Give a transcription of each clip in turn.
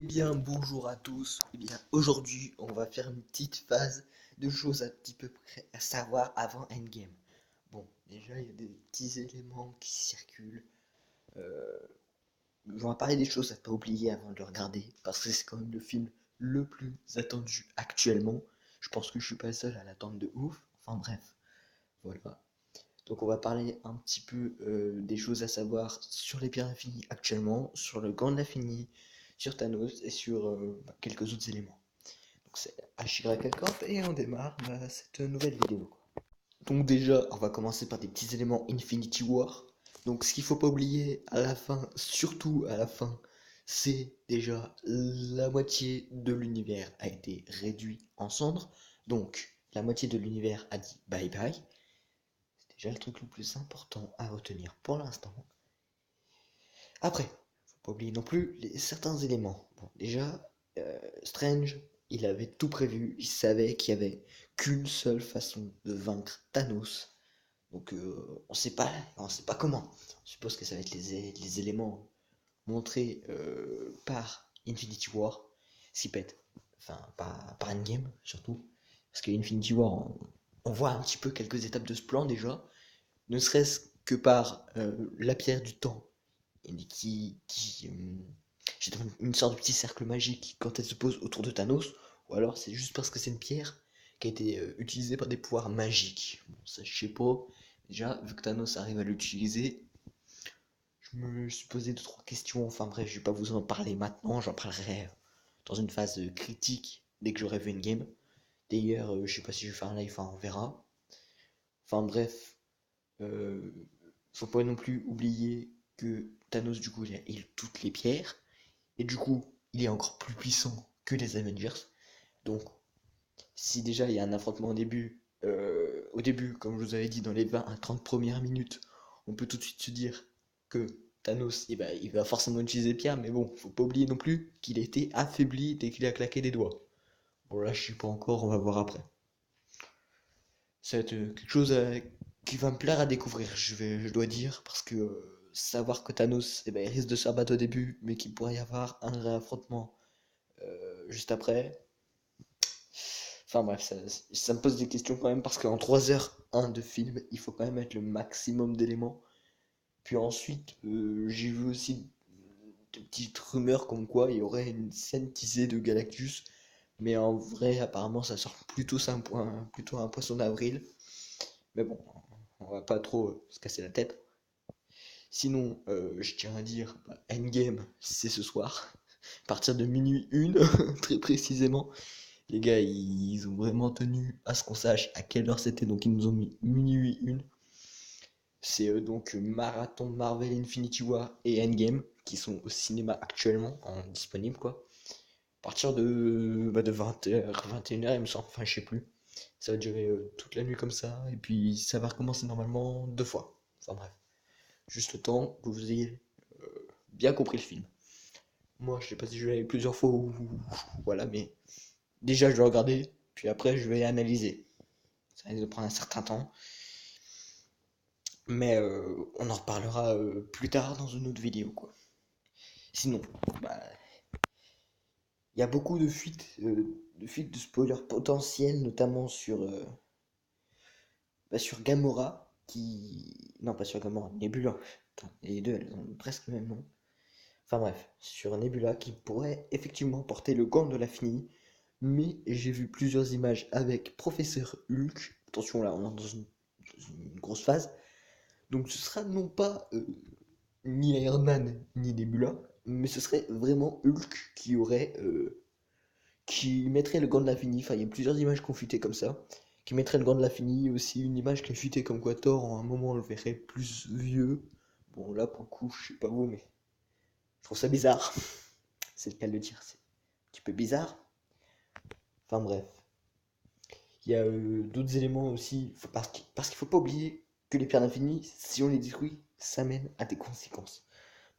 Eh bien, bonjour à tous. Eh bien, aujourd'hui, on va faire une petite phase de choses un petit peu près à savoir avant Endgame. Bon, déjà, il y a des petits éléments qui circulent. Euh, on va parler des choses à pas oublier avant de le regarder, parce que c'est quand même le film le plus attendu actuellement. Je pense que je suis pas le seul à l'attendre de ouf. Enfin bref, voilà. Donc on va parler un petit peu des choses à savoir sur les pierres infinies actuellement, sur le gant de l'infini, sur Thanos et sur quelques autres éléments. Donc c'est Ashira et on démarre cette nouvelle vidéo. Donc déjà, on va commencer par des petits éléments Infinity War. Donc ce qu'il faut pas oublier à la fin, surtout à la fin, c'est déjà la moitié de l'univers a été réduit en cendres. Donc la moitié de l'univers a dit bye bye. C'est déjà le truc le plus important à retenir pour l'instant. Après, faut pas oublier non plus certains éléments. Bon, déjà, Strange, il avait tout prévu, il savait qu'il y avait qu'une seule façon de vaincre Thanos. Donc on sait pas comment. On suppose que ça va être les éléments montrés par Infinity War, ce qui pète. Enfin, par Endgame surtout. Parce que Infinity War, on voit un petit peu quelques étapes de ce plan déjà, ne serait-ce que par la pierre du temps, j'ai une sorte de petit cercle magique quand elle se pose autour de Thanos, ou alors c'est juste parce que c'est une pierre qui a été utilisée par des pouvoirs magiques. Bon, ça je sais pas. Déjà, vu que Thanos arrive à l'utiliser, je me suis posé deux trois questions. Enfin bref, je vais pas vous en parler maintenant, j'en parlerai dans une phase critique dès que j'aurai vu une game. D'ailleurs, je sais pas si je vais faire un live, enfin, on verra. Enfin bref, euh, faut pas non plus oublier que Thanos, du coup, il a toutes les pierres. Et du coup, il est encore plus puissant que les Avengers. Donc, si déjà il y a un affrontement au début, comme je vous avais dit, dans les 20 à 30 premières minutes, on peut tout de suite se dire que Thanos, eh ben, il va forcément utiliser pierre, mais bon, faut pas oublier non plus qu'il a été affaibli dès qu'il a claqué des doigts. Bon, là, je sais pas encore, on va voir après. Ça va être quelque chose qui va me plaire à découvrir, je dois dire, parce que savoir que Thanos, eh ben, il risque de se rabattre au début, mais qu'il pourrait y avoir un réaffrontement juste après. Enfin bref, ça me pose des questions quand même, parce qu'en 3h1 de film, il faut quand même mettre le maximum d'éléments. Puis ensuite, j'ai vu aussi de petites rumeurs comme quoi il y aurait une scène teasée de Galactus, mais en vrai, apparemment, ça sort plutôt un poisson d'avril. Mais bon, on va pas trop se casser la tête. Sinon, je tiens à dire, Endgame, c'est ce soir, à partir de minuit 1, très précisément. Les gars, ils ont vraiment tenu à ce qu'on sache à quelle heure c'était, donc ils nous ont mis minuit 1. C'est donc Marathon Marvel Infinity War et Endgame qui sont au cinéma actuellement, disponibles quoi. À partir de 20h, 21h, il me semble, enfin je sais plus. Ça va durer toute la nuit comme ça, et puis ça va recommencer normalement deux fois. Enfin bref, juste le temps que vous ayez bien compris le film. Moi, je sais pas si je l'ai vu plusieurs fois ou voilà, mais déjà je vais regarder, puis après je vais analyser. Ça risque de prendre un certain temps, mais on en reparlera plus tard dans une autre vidéo quoi. Sinon, bah, il y a beaucoup de fuites de spoilers potentiels, notamment sur Gamora, qui... Non, pas sur Gamora, Nebula. Putain, les deux, elles ont presque le même nom. Enfin bref, sur Nebula, qui pourrait effectivement porter le gant de l'infini, mais j'ai vu plusieurs images avec Professeur Hulk. Attention, là, on est dans une grosse phase. Donc ce sera non pas ni Iron Man, ni Nebula, mais ce serait vraiment Hulk qui mettrait le gant de l'infini. Enfin, il y a plusieurs images confutées comme ça. Qui mettrait le gant de l'infini. Aussi une image qui est futée comme quoi Thor, en un moment, on le verrait plus vieux. Bon, là, pour le coup, je sais pas vous, mais je trouve ça bizarre. C'est le cas de le dire. C'est un petit peu bizarre. Enfin, bref. Il y a d'autres éléments aussi. Parce qu'il faut pas oublier que les pierres d'infini, si on les détruit, ça mène à des conséquences.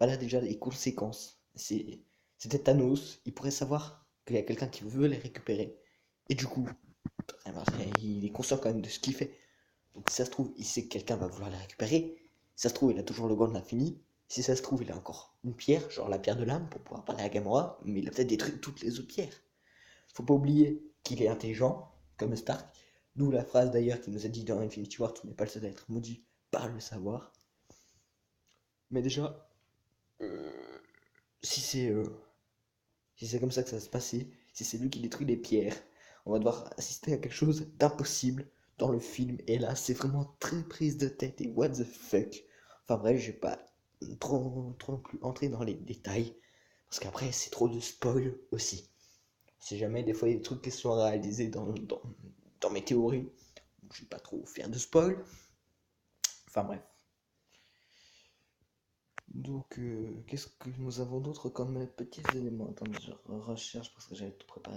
Voilà déjà les conséquences. C'était Thanos. Il pourrait savoir qu'il y a quelqu'un qui veut les récupérer. Et du coup, eh ben, il est conscient quand même de ce qu'il fait. Donc si ça se trouve, il sait que quelqu'un va vouloir les récupérer. Si ça se trouve, il a toujours le gant de l'infini. Si ça se trouve, il a encore une pierre, genre la pierre de l'âme, pour pouvoir parler à Gamora, mais il a peut-être détruit toutes les autres pierres. Faut pas oublier qu'il est intelligent, comme Stark, d'où la phrase d'ailleurs qu'il nous a dit dans Infinity War qu'il n'est pas le seul à être maudit par le savoir. Mais déjà, euh, si c'est si c'est comme ça que ça va se passer, si c'est lui qui détruit les pierres, on va devoir assister à quelque chose d'impossible dans le film. Et là, c'est vraiment très prise de tête et what the fuck. Enfin bref, je vais pas trop non plus entrer dans les détails, parce qu'après, c'est trop de spoil aussi. Si jamais des fois il y a des trucs qui sont réalisés dans mes théories, je vais pas trop faire de spoil. Enfin bref. Donc, qu'est-ce que nous avons d'autre comme petits éléments? Attendez, je recherche parce que j'avais tout préparé.